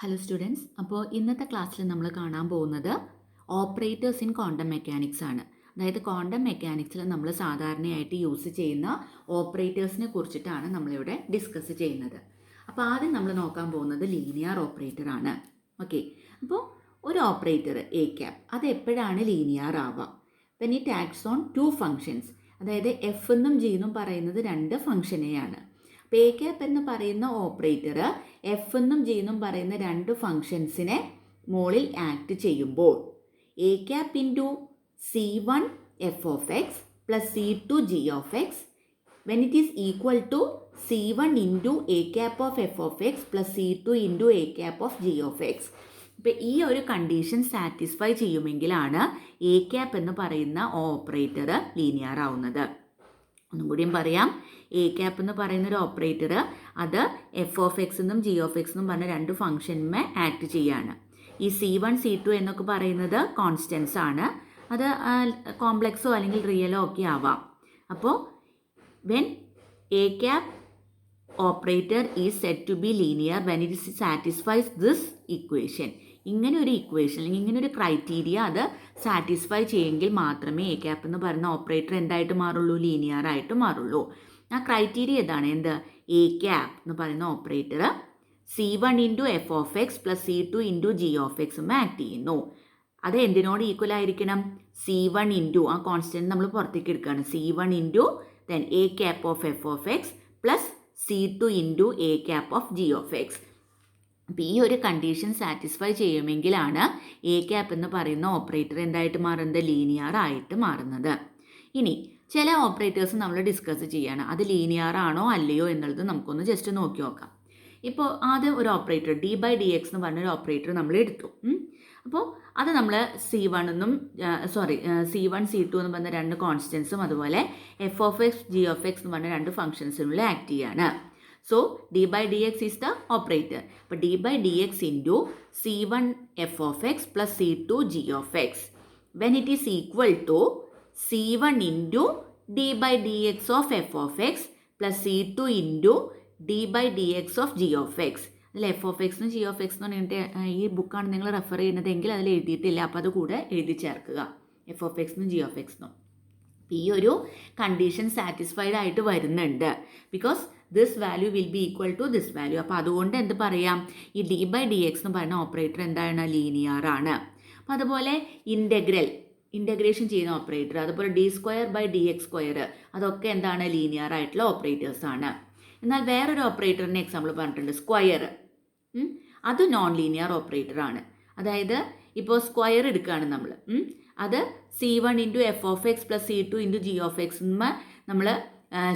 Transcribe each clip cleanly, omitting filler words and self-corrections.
Hello students, അപ്പോൾ ഇന്നത്തെ ക്ലാസ്സിൽ നമ്മൾ കാണാൻ പോകുന്നത് ഓപ്പറേറ്റേഴ്സ് ഇൻ ക്വാണ്ടം മെക്കാനിക്സ് ആണ്. അതായത് ക്വാണ്ടം മെക്കാനിക്സിൽ നമ്മൾ സാധാരണയായിട്ട് യൂസ് ചെയ്യുന്ന ഓപ്പറേറ്റേഴ്സിനെ കുറിച്ചിട്ടാണ് നമ്മളിവിടെ ഡിസ്കസ് ചെയ്യുന്നത്. അപ്പോൾ ആദ്യം നമ്മൾ നോക്കാൻ പോകുന്നത് ലീനിയർ ഓപ്പറേറ്റർ ആണ്. ഓക്കെ, അപ്പോൾ ഒരു ഓപ്പറേറ്റർ എ ക്യാപ് അത് എപ്പോഴാണ് ലീനിയർ ആവുക? When it acts on two functions. അതായത് എഫ് എന്നും ജി എന്നും പറയുന്നത് രണ്ട് ഫംഗ്ഷനെയാണ്. അപ്പോൾ എ ക്യാപ് എന്ന് പറയുന്ന ഓപ്പറേറ്റർ എഫ് എന്നും ജി എന്നും പറയുന്ന രണ്ട് ഫങ്ഷൻസിനെ മുകളിൽ ആക്ട് ചെയ്യുമ്പോൾ A cap into C one f of x plus C two g of x when it is equal to C one into A cap of f of x plus C two into A cap of g of x. ഇപ്പം ഈ ഒരു condition satisfy ചെയ്യുമെങ്കിലാണ് A cap എന്ന് പറയുന്ന operator linear ആവുന്നത്. ഒന്നും കൂടിയും പറയാം, എ ക്യാപ് എന്ന് പറയുന്ന ഒരു ഓപ്പറേറ്റർ അത് എഫ് ഓഫ് എക്സ് എന്നും ജി ഓഫ് എക്സ് എന്നും പറഞ്ഞ രണ്ട് ഫംഗ്ഷനുമേ ആക്ട് ചെയ്യാണ്. ഈ സി വൺ സി ടു എന്നൊക്കെ പറയുന്നത് കോൺസ്റ്റൻസ് ആണ്. അത് കോംപ്ലക്സോ അല്ലെങ്കിൽ റിയലോ ഒക്കെ ആവാം. അപ്പോൾ when a cap operator is set to be linear when it satisfies this equation. ഇങ്ങനെ ഒരു ഇക്വേഷൻ അല്ലെങ്കിൽ ഇങ്ങനെ ഒരു ക്രൈറ്റീരിയ അത് സാറ്റിസ്ഫൈ ചെയ്യുമെങ്കിൽ മാത്രമേ എ ക്യാപ് എന്ന് പറയുന്ന ഓപ്പറേറ്റർ എന്തായിട്ട് മാറുള്ളൂ? ലീനിയർ ആയിട്ട് മാറുള്ളൂ. ആ ക്രൈറ്റീരിയ ഏതാണ്? എന്ത്? എ ക്യാപ് എന്ന് പറയുന്ന operator C one into f of x plus C two into g of എക്സും ആക്ട് ചെയ്യുന്നു. അത് എന്തിനോട് ഈക്വൽ ആയിരിക്കണം? സി വൺ ഇൻറ്റു ആ കോൺസ്റ്റൻറ്റ് നമ്മൾ പുറത്തേക്ക് എടുക്കുകയാണ്. C one into then A cap of f of x plus C two into A cap of g of x. അപ്പോൾ ഈ ഒരു കണ്ടീഷൻ സാറ്റിസ്ഫൈ ചെയ്യുമെങ്കിലാണ് എ ക്യാപ് എന്ന് പറയുന്ന ഓപ്പറേറ്റർ എന്തായിട്ട് മാറുന്നത്? ലീനിയർ ആയിട്ട് മാറുന്നത്. ഇനി ചില ഓപ്പറേറ്റേഴ്സ് നമ്മൾ ഡിസ്കസ് ചെയ്യാണ്. അത് ലീനിയർ ആണോ അല്ലയോ എന്നുള്ളത് നമുക്കൊന്ന് ജസ്റ്റ് നോക്കി നോക്കാം. ഇപ്പോൾ ആദ്യം ഒരു operator d by d x എന്ന് പറഞ്ഞൊരു ഓപ്പറേറ്റർ നമ്മൾ എടുത്തു. അപ്പോൾ അത് നമ്മൾ സി വൺ എന്നും സി വൺ സി ടു എന്ന് പറഞ്ഞ രണ്ട് കോൺസ്റ്റൻസും അതുപോലെ f of X G of X എന്ന് പറഞ്ഞ രണ്ട് ഫംഗ്ഷൻസിനുള്ളിൽ ആക്ട് ചെയ്യാണ്. So d by dx is the operator. അപ്പോൾ d by dx into c1 f of x plus c2 g of x when it is equal to c1 into d by dx of f of x plus c2 into d by dx of g of x. അതിൽ F of എക്സിനും G of X എന്ന് പറഞ്ഞിട്ട് ഈ ബുക്കാണ് നിങ്ങൾ refer ചെയ്യുന്നതെങ്കിൽ അതിൽ എഴുതിയിട്ടില്ല. അപ്പോൾ അത് കൂടെ എഴുതി ചേർക്കുക, എഫ് ഓഫ് എക്സിനും ജി ഓഫ് എക്സിനും. ഈ ഒരു കണ്ടീഷൻ സാറ്റിസ്ഫൈഡ് ആയിട്ട് വരുന്നുണ്ട്. Because this value will be equal to this value. അപ്പോൾ അതുകൊണ്ട് എന്ത് പറയാം? ഈ ഡി ബൈ ഡി എക്സ് എന്ന് പറയുന്ന ഓപ്പറേറ്റർ എന്താണ്? ലീനിയർ ആണ്. അപ്പോൾ അതുപോലെ ഇൻ്റഗ്രേഷൻ ചെയ്യുന്ന ഓപ്പറേറ്റർ, അതുപോലെ d square by d x square, അതൊക്കെ എന്താണ്? ലീനിയർ ആയിട്ടുള്ള ഓപ്പറേറ്റേഴ്സ് ആണ്. എന്നാൽ വേറൊരു ഓപ്പറേറ്ററിന് എക്സാമ്പിൾ പറഞ്ഞിട്ടുണ്ട്, സ്ക്വയർ. അത് നോൺ ലീനിയർ ഓപ്പറേറ്റർ ആണ്. അതായത് ഇപ്പോൾ സ്ക്വയർ എടുക്കുകയാണ് നമ്മൾ, അത് c one into f of x plus C two into g of x നമ്മൾ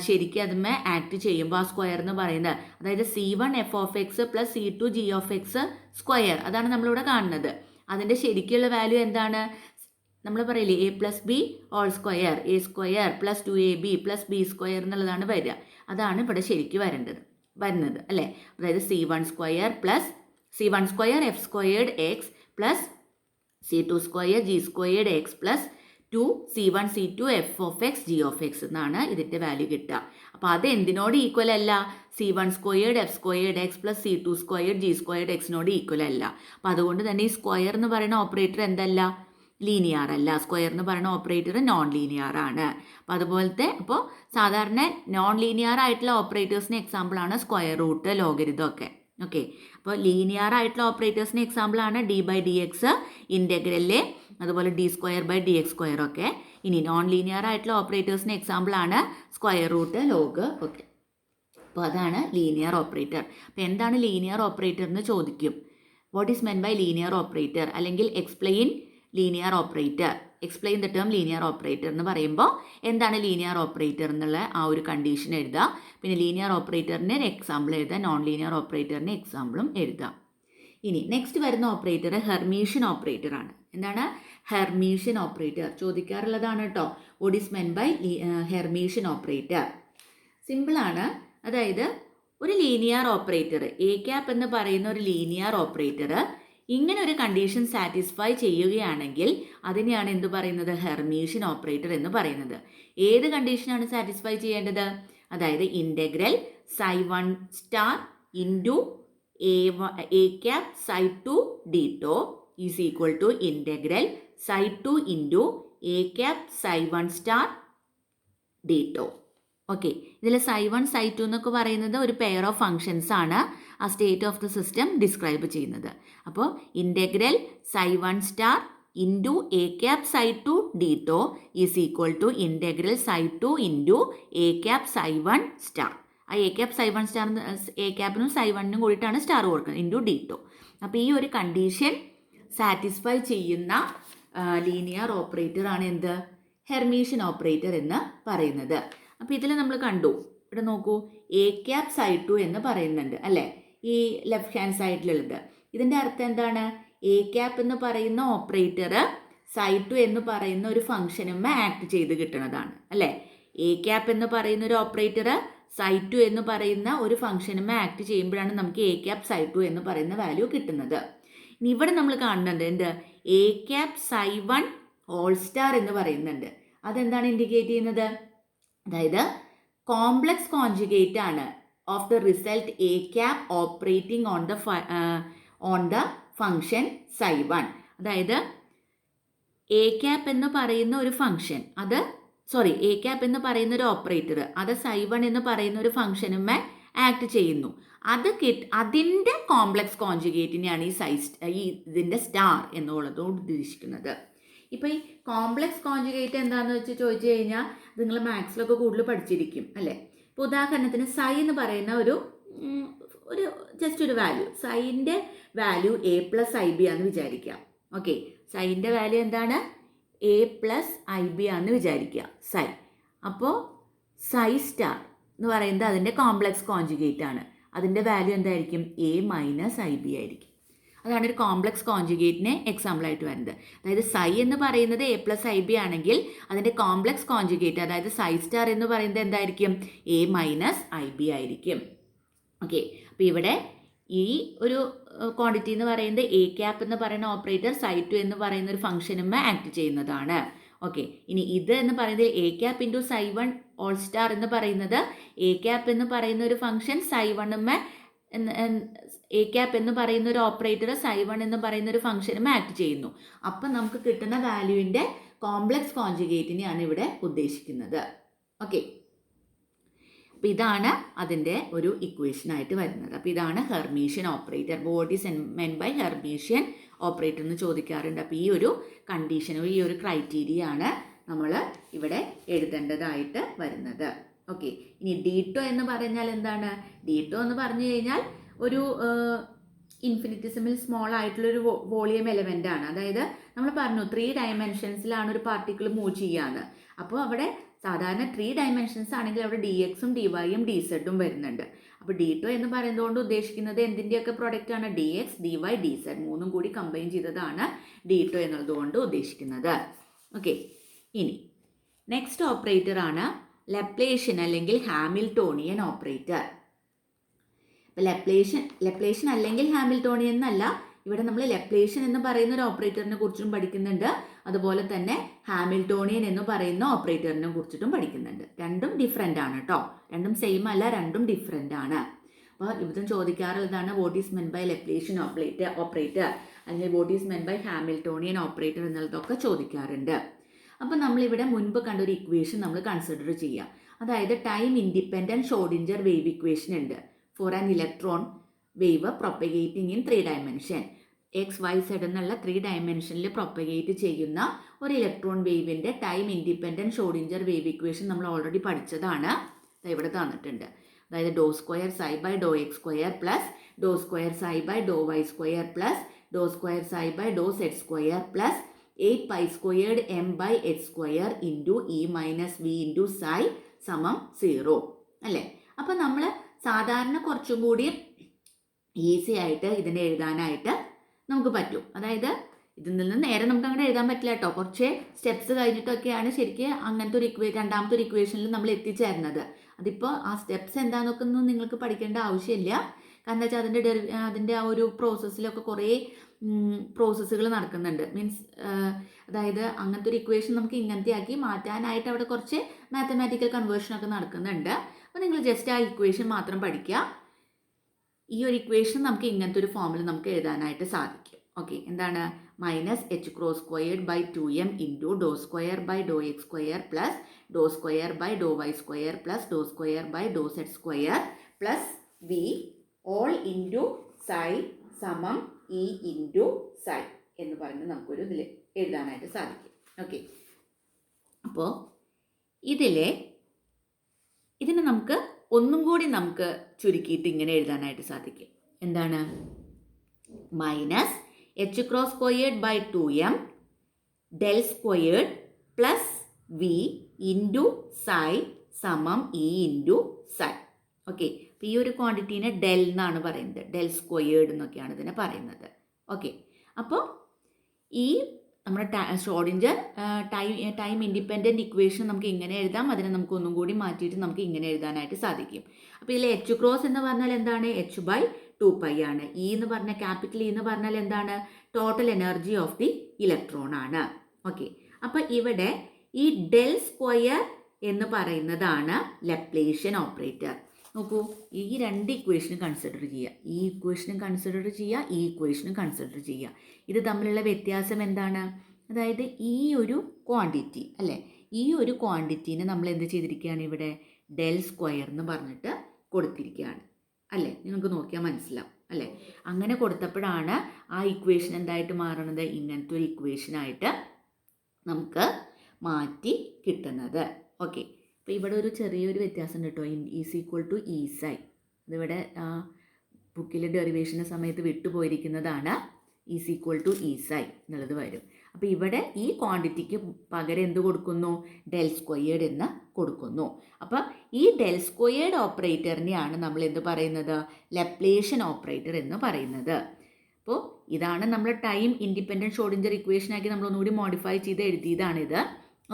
ശരിക്കും അതുമേ ആക്ട് ചെയ്യുമ്പോൾ ആ സ്ക്വയർ എന്ന് പറയുന്നത്, അതായത് c one f of x plus C two g of x square, അതാണ് നമ്മളിവിടെ കാണുന്നത്. അതിൻ്റെ ശരിക്കുള്ള വാല്യൂ എന്താണ്? നമ്മൾ പറയില്ലേ a plus b whole square, a square plus two a b plus b square എന്നുള്ളതാണ് വരിക. അതാണ് ഇവിടെ ശരിക്കും വരുന്നത് അല്ലേ? അതായത് c one square plus c one square f squared X plus C two square g squared X plus two C one c to F of X G of X എന്നാണ് ഇതിൻ്റെ വാല്യൂ കിട്ടുക. അപ്പോൾ അത് എന്തിനോട് ഈക്വൽ അല്ല? C one squared F squared X plus C two squared G squared എക്സിനോട് equal അല്ല. അപ്പോൾ അതുകൊണ്ട് തന്നെ ഈ സ്ക്വയർ എന്ന് പറയുന്ന ഓപ്പറേറ്റർ എന്തല്ല? ലീനിയർ അല്ല. സ്ക്വയർ എന്ന് പറയുന്ന ഓപ്പറേറ്റർ നോൺ ലീനിയർ ആണ്. അപ്പോൾ സാധാരണ നോൺ ലീനിയർ ആയിട്ടുള്ള ഓപ്പറേറ്റേഴ്സിന് എക്സാമ്പിളാണ് സ്ക്വയർ റൂട്ട്, ലോഗരിതം ഒക്കെ. ഓക്കെ, അപ്പോൾ ലീനിയർ ആയിട്ടുള്ള ഓപ്പറേറ്റേഴ്സിന് എക്സാമ്പിളാണ് d by d x, integral, അതുപോലെ d square by d x square ഒക്കെ. ഇനി നോൺ ലീനിയർ ആയിട്ടുള്ള ഓപ്പറേറ്റേഴ്സിന് എക്സാമ്പിളാണ് സ്ക്വയർ റൂട്ട്, ലോഗ് ഒക്കെ. അപ്പോൾ അതാണ് ലീനിയർ ഓപ്പറേറ്റർ. അപ്പോൾ എന്താണ് ലീനിയർ ഓപ്പറേറ്റർ എന്ന് ചോദിക്കും. What is meant by linear operator, അല്ലെങ്കിൽ explain linear operator, explain the term linear operator എന്ന് പറയുമ്പോൾ എന്താണ് ലീനിയർ ഓപ്പറേറ്റർ എന്നുള്ള ആ ഒരു കണ്ടീഷൻ എഴുതുക. പിന്നെ ലീനിയർ ഓപ്പറേറ്ററിന് എക്സാമ്പിൾ എഴുതുക, നോൺ ലീനിയർ ഓപ്പറേറ്ററിന് എക്സാമ്പിളും എഴുതുക. ഇനി നെക്സ്റ്റ് വരുന്ന ഓപ്പറേറ്റർ ഹെർമീഷ്യൻ ഓപ്പറേറ്റർ ആണ്. എന്താണ് ഹെർമീഷ്യൻ ഓപ്പറേറ്റർ? ചോദിക്കാറുള്ളതാണ് കേട്ടോ. What is meant by Hermitian operator? സിമ്പിളാണ്. അതായത് ഒരു ലീനിയർ ഓപ്പറേറ്റർ, എ ക്യാപ് എന്ന് പറയുന്ന ഒരു ലീനിയർ ഓപ്പറേറ്റർ ഇങ്ങനെ ഒരു കണ്ടീഷൻ സാറ്റിസ്ഫൈ ചെയ്യുകയാണെങ്കിൽ അതിനെയാണ് എന്ത് പറയുന്നത്? ഹെർമീഷ്യൻ ഓപ്പറേറ്റർ എന്ന് പറയുന്നത്. ഏത് കണ്ടീഷനാണ് സാറ്റിസ്ഫൈ ചെയ്യേണ്ടത്? അതായത് integral psi one star into a cap psi 2 d tau is equal to integral psi 2 into a cap psi 1 star d tau. Okay, ഇതിൽ psi 1 psi 2 എന്നൊക്കെ പറയുന്നത് ഒരു പെയർ ഓഫ് ഫങ്ഷൻസ് ആണ് ആ state of the system describe ചെയ്യുന്നത്. അപ്പോൾ integral psi 1 star into A cap psi 2 d tau is equal to integral psi 2 into A cap psi 1 star. ആ A cap psi 1 star A ക്യാപ്പിനും psi 1നും കൂടിയിട്ടാണ് star കൊടുക്കുന്നത് into d tau. അപ്പോൾ ഈ ഒരു കണ്ടീഷൻ സാറ്റിസ്ഫൈ ചെയ്യുന്ന linear operator ആണ് എന്ത്, ഹെർമീഷ്യൻ ഓപ്പറേറ്റർ എന്ന് പറയുന്നത്. അപ്പോൾ ഇതിൽ നമ്മൾ കണ്ടു, ഇവിടെ നോക്കൂ, എ ക്യാപ് psi 2 എന്ന് പറയുന്നുണ്ട് അല്ലേ, ഈ ലെഫ്റ്റ് ഹാൻഡ് സൈഡിലുള്ളത്. ഇതിൻ്റെ അർത്ഥം എന്താണ്, എ ക്യാപ് എന്ന് പറയുന്ന ഓപ്പറേറ്റർ psi 2 എന്ന് പറയുന്ന ഒരു ഫംഗ്ഷനുമേ ആക്ട് ചെയ്ത് കിട്ടുന്നതാണ് അല്ലേ. എ ക്യാപ് എന്ന് പറയുന്ന ഒരു ഓപ്പറേറ്റർ psi 2 എന്ന് പറയുന്ന ഒരു ഫംഗ്ഷനുമേ ആക്ട് ചെയ്യുമ്പോഴാണ് നമുക്ക് എ ക്യാപ് psi 2 എന്ന് പറയുന്ന വാല്യൂ കിട്ടുന്നത്. ഇനി ഇവിടെ നമ്മൾ കാണുന്നുണ്ട് എന്ത്, a cap psi 1 whole star എന്ന് പറയുന്നുണ്ട്. അതെന്താണ് ഇൻഡിക്കേറ്റ് ചെയ്യുന്നത്, അതായത് കോംപ്ലക്സ് കോൺജുഗേറ്റ് ആണ് of the result a cap operating on the function psi 1. അതായത് എ ക്യാപ് എന്ന് പറയുന്ന ഒരു ഫംഗ്ഷൻ എ ക്യാപ് എന്ന് പറയുന്ന ഒരു ഓപ്പറേറ്റർ അത് psi 1 എന്ന് പറയുന്ന ഒരു ഫംഗ്ഷനുമേ ആക്ട് ചെയ്യുന്നു. അതിൻ്റെ കോംപ്ലക്സ് കോൺജുഗേറ്റിനെയാണ് ഇതിൻ്റെ സ്റ്റാർ എന്നുള്ളതോട് ഉദ്ദേശിക്കുന്നത്. ഇപ്പോൾ ഈ കോംപ്ലക്സ് കോൺജുഗേറ്റ് എന്താണെന്ന് വെച്ച് ചോദിച്ചു കഴിഞ്ഞാൽ നിങ്ങൾ മാത്സിലൊക്കെ കൂടുതൽ പഠിച്ചിരിക്കും അല്ലേ. ഇപ്പോൾ ഉദാഹരണത്തിന് സൈ എന്ന് പറയുന്ന ഒരു ജസ്റ്റ് ഒരു വാല്യൂ, സൈൻ്റെ value A plus I B ആണെന്ന് വിചാരിക്കാം. ഓക്കെ, സൈൻ്റെ വാല്യൂ എന്താണ്, എ പ്ലസ് ഐ ബി ആണെന്ന് വിചാരിക്കുക സൈ. അപ്പോൾ സൈ സ്റ്റാർ എന്ന് പറയുന്നത് അതിൻ്റെ കോംപ്ലക്സ് കോൺജുഗേറ്റ് ആണ്. അതിൻ്റെ വാല്യൂ എന്തായിരിക്കും, എ മൈനസ് ഐ ബി ആയിരിക്കും. അതാണ് ഒരു കോംപ്ലക്സ് കോൺജുഗേറ്റിന് എക്സാമ്പിളായിട്ട് വരുന്നത്. അതായത് സൈ എന്ന് പറയുന്നത് എ പ്ലസ് ഐ ബി ആണെങ്കിൽ അതിൻ്റെ കോംപ്ലക്സ് കോൺജുഗേറ്റ് അതായത് സൈ സ്റ്റാർ എന്ന് പറയുന്നത് എന്തായിരിക്കും, എ മൈനസ് ഐ ബി ആയിരിക്കും. ഓക്കെ, അപ്പോൾ ഇവിടെ ഈ ഒരു ക്വാണ്ടിറ്റി എന്ന് പറയുന്നത് എ ക്യാപ് എന്ന് പറയുന്ന ഓപ്പറേറ്റർ psi 2 എന്ന് പറയുന്ന ഒരു ഫംഗ്ഷനുമേ ആക്ട് ചെയ്യുന്നതാണ്. ഓക്കെ, ഇനി ഇത് എന്ന് പറയുന്നത് A cap into psi 1 all star എന്ന് പറയുന്നത് എ ക്യാപ് എന്ന് പറയുന്ന ഒരു ഫംഗ്ഷൻ psi 1 എ ക്യാപ് എന്ന് പറയുന്ന ഒരു ഓപ്പറേറ്റർ psi 1 എന്ന് പറയുന്ന ഒരു ഫംഗ്ഷനും ആക്ട് ചെയ്യുന്നു. അപ്പം നമുക്ക് കിട്ടുന്ന വാല്യൂവിൻ്റെ കോംപ്ലക്സ് കോൺജുഗേറ്റിനെയാണ് ഇവിടെ ഉദ്ദേശിക്കുന്നത്. ഓക്കെ, അപ്പോൾ ഇതാണ് അതിൻ്റെ ഒരു ഇക്വേഷനായിട്ട് വരുന്നത്. അപ്പോൾ ഇതാണ് Hermitian operator. What is meant by Hermitian operator എന്ന് ചോദിക്കാറുണ്ട്. അപ്പോൾ ഈ ഒരു കണ്ടീഷനും ഈ ഒരു ക്രൈറ്റീരിയ ആണ് നമ്മൾ ഇവിടെ എഴുതേണ്ടതായിട്ട് വരുന്നത്. ഓക്കെ, ഇനി ഡീറ്റോ എന്ന് പറഞ്ഞാൽ എന്താണ്, ഡീറ്റോ എന്ന് പറഞ്ഞു കഴിഞ്ഞാൽ ഒരു ഇൻഫിനിറ്റിസിമൽ സ്മോൾ ആയിട്ടുള്ളൊരു വോളിയം എലമെൻ്റ് ആണ്. അതായത് നമ്മൾ പറഞ്ഞു 3 ഡയമെൻഷൻസിലാണ് ഒരു പാർട്ടിക്കിൾ മൂവ് ചെയ്യാന്ന്. അപ്പോൾ അവിടെ സാധാരണ 3 ഡയമെൻഷൻസ് ആണെങ്കിൽ അവിടെ ഡി എക്സും ഡി വൈയും ഡി സെഡും വരുന്നുണ്ട്. അപ്പോൾ ഡീറ്റോ എന്ന് പറയുന്നതുകൊണ്ട് ഉദ്ദേശിക്കുന്നത് എന്തിൻ്റെയൊക്കെ പ്രോഡക്റ്റ് ആണ്, d x d y d z മൂന്നും കൂടി കമ്പൈൻ ചെയ്തതാണ് ഡീറ്റോ എന്നുള്ളതുകൊണ്ട് ഉദ്ദേശിക്കുന്നത്. ഓക്കെ, ഇനി നെക്സ്റ്റ് ഓപ്പറേറ്റർ ആണ് ലപ്ലേഷ്യൻ അല്ലെങ്കിൽ ഹാമിൽട്ടോണിയൻ ഓപ്പറേറ്റർ. അപ്പോൾ ലപ്ലേഷ്യൻ അല്ലെങ്കിൽ ഹാമിൽട്ടോണിയൻ എന്നല്ല, ഇവിടെ നമ്മൾ ലപ്ലേഷ്യൻ എന്ന് പറയുന്ന ഒരു ഓപ്പറേറ്ററിനെ കുറിച്ചും പഠിക്കുന്നുണ്ട്, അതുപോലെ തന്നെ ഹാമിൽട്ടോണിയൻ എന്ന് പറയുന്ന ഓപ്പറേറ്ററിനെ കുറിച്ചിട്ടും പഠിക്കുന്നുണ്ട്. രണ്ടും ഡിഫറെൻ്റ് ആണ് കേട്ടോ, രണ്ടും സെയിം അല്ല, രണ്ടും ഡിഫറെൻ്റ് ആണ്. അപ്പോൾ ഇവിടുത്തെ ചോദിക്കാറുള്ളതാണ് what is meant by Laplacian operator അല്ലെങ്കിൽ what is meant by Hamiltonian operator എന്നുള്ളതൊക്കെ ചോദിക്കാറുണ്ട്. അപ്പോൾ നമ്മളിവിടെ മുൻപ് കണ്ടൊരു ഇക്വേഷൻ നമ്മൾ കൺസിഡർ ചെയ്യാം. അതായത് time independent Schrodinger wave equation ഉണ്ട് for an electron wave propagating in 3 dimension. X Y Z എന്നുള്ള 3 ഡയമെൻഷനിൽ പ്രൊപ്പഗേറ്റ് ചെയ്യുന്ന ഒരു ഇലക്ട്രോൺ വേവിൻ്റെ time independent Schrodinger wave equation നമ്മൾ ഓൾറെഡി പഠിച്ചതാണ്. ഇവിടെ തന്നിട്ടുണ്ട്. അതായത് doh square psi by Dr X square plus Dr square psi by Dr Y square plus Dr square psi by Dr Z square plus 8 pi squared M by H square into e minus v into psi സമം 0 അല്ലേ. അപ്പോൾ നമ്മൾ സാധാരണ കുറച്ചും കൂടി easy ആയിട്ട് ഇതിനെ എഴുതാനായിട്ട് നമുക്ക് പറ്റും. അതായത് ഇതിൽ നിന്ന് നേരെ നമുക്ക് അങ്ങനെ എഴുതാൻ പറ്റില്ല കേട്ടോ, കുറച്ച് സ്റ്റെപ്സ് കഴിഞ്ഞിട്ടൊക്കെയാണ് ശരിക്കും അങ്ങനത്തെ ഒരു രണ്ടാമത്തെ ഒരു ഇക്വേഷനിൽ നമ്മൾ എത്തിച്ചേരുന്നത്. അതിപ്പോൾ ആ സ്റ്റെപ്സ് എന്താണെന്നൊക്കെ ഒന്നും നിങ്ങൾക്ക് പഠിക്കേണ്ട ആവശ്യമില്ല. കാരണം എന്താ വെച്ചാൽ അതിൻ്റെ ആ ഒരു പ്രോസസ്സിലൊക്കെ കുറേ പ്രോസസ്സുകൾ നടക്കുന്നുണ്ട്. മീൻസ് അതായത് അങ്ങനത്തെ ഒരു ഇക്വേഷൻ നമുക്ക് ഇങ്ങനത്തെ ആക്കി മാറ്റാനായിട്ട് അവിടെ കുറച്ച് മാത്തമാറ്റിക്കൽ കൺവേർഷനൊക്കെ നടക്കുന്നുണ്ട്. അപ്പോൾ നിങ്ങൾ ജസ്റ്റ് ആ ഇക്വേഷൻ മാത്രം പഠിക്കുക. ഈ ഒരു ഇക്വേഷൻ നമുക്ക് ഇങ്ങനത്തെ ഒരു ഫോമിൽ നമുക്ക് എഴുതാനായിട്ട് സാധിക്കും. ഓക്കെ, എന്താണ് minus H cross squared by 2m into Dr square by Dr X square plus Dr square by Dr Y square plus Dr square by Dr Z square plus v whole into psi സമം e into സൈ എന്ന് പറഞ്ഞ് നമുക്കൊരു ഇതിൽ എഴുതാനായിട്ട് സാധിക്കും. Okay, അപ്പോൾ ഇതിനെ നമുക്ക് ഒന്നും കൂടി നമുക്ക് ചുരുക്കിയിട്ട് ഇങ്ങനെ എഴുതാനായിട്ട് സാധിക്കും. എന്താണ് minus H cross squared by 2m del squared plus V into psi സമം ഇ ഇൻറ്റു സൈ. ഓക്കെ, അപ്പോൾ ഈ ഒരു ക്വാണ്ടിറ്റീനെ ഡെൽ എന്നാണ് പറയുന്നത്, ഡെൽ സ്ക്വയേർഡ് എന്നൊക്കെയാണ് ഇതിനെ പറയുന്നത്. ഓക്കെ, അപ്പോൾ ഈ നമ്മുടെ ഷ്രോഡിഞ്ചർ ടൈം ഇൻഡിപെൻഡൻറ്റ് ഇക്വേഷൻ നമുക്ക് ഇങ്ങനെ എഴുതാം. അതിനെ നമുക്ക് ഒന്നും കൂടി മാറ്റിയിട്ട് നമുക്ക് ഇങ്ങനെ എഴുതാനായിട്ട് സാധിക്കും. അപ്പോൾ ഇതിൽ എച്ച് ക്രോസ് എന്ന് പറഞ്ഞാൽ എന്താണ്, എച്ച് ബൈ 2π ആണ്. ഇ എന്ന് പറഞ്ഞ ക്യാപിറ്റൽ ഇ എന്ന് പറഞ്ഞാൽ എന്താണ്, total energy of the electron ആണ്. ഓക്കെ, അപ്പോൾ ഇവിടെ ഈ ഡെൽ സ്ക്വയർ എന്ന് പറയുന്നതാണ് ലെപ്ലേഷ്യൻ ഓപ്പറേറ്റർ. നോക്കൂ, ഈ രണ്ട് ഇക്വേഷനും കൺസിഡർ ചെയ്യുക, ഈ ഇക്വേഷനും കൺസിഡർ ചെയ്യുക, ഈ ഇക്വേഷനും കൺസിഡർ ചെയ്യുക. ഇത് തമ്മിലുള്ള വ്യത്യാസം എന്താണ്, അതായത് ഈ ഒരു ക്വാണ്ടിറ്റി അല്ലേ, ഈ ഒരു ക്വാണ്ടിറ്റീനെ നമ്മൾ എന്ത് ചെയ്തിരിക്കുകയാണ്, ഇവിടെ ഡെൽ സ്ക്വയർ എന്ന് പറഞ്ഞിട്ട് കൊടുത്തിരിക്കുകയാണ് അല്ലേ. നിങ്ങൾക്ക് നോക്കിയാൽ മനസ്സിലാവും അല്ലേ. അങ്ങനെ കൊടുത്തപ്പോഴാണ് ആ ഇക്വേഷൻ എന്തായിട്ട് മാറുന്നത്, ഇങ്ങനത്തെ ഒരു ഇക്വേഷനായിട്ട് നമുക്ക് മാറ്റി കിട്ടുന്നത്. ഓക്കെ, അപ്പോൾ ഇവിടെ ഒരു ചെറിയൊരു വ്യത്യാസം ഉണ്ട് കേട്ടോ, ഈസ് ഈക്വൽ ടു ഈസൈ. ഇതിവിടെ ബുക്കിൽ ഡെറിവേഷൻ്റെ സമയത്ത് വിട്ടുപോയിരിക്കുന്നതാണ്. ഈസ് ഈക്വൽ ടു ഈസൈ എന്നുള്ളത് വരും. അപ്പോൾ ഇവിടെ ഈ ക്വാണ്ടിറ്റിക്ക് പകരം എന്ത് കൊടുക്കുന്നു, ഡെൽ സ്ക്വയേർഡ് എന്ന് കൊടുക്കുന്നു. അപ്പോൾ ഈ ഡെൽ സ്ക്വയേർഡ് ഓപ്പറേറ്ററിനെയാണ് നമ്മൾ എന്ത് പറയുന്നത്, ലെപ്ലേഷ്യൻ ഓപ്പറേറ്റർ എന്ന് പറയുന്നത്. അപ്പോൾ ഇതാണ് നമ്മൾ ടൈം ഇൻഡിപെൻഡൻറ്റ് ഷ്രോഡിഞ്ചർ ഇക്വേഷനാക്കി നമ്മൾ ഒന്നുകൂടി മോഡിഫൈ ചെയ്ത് എഴുതിയതാണിത്.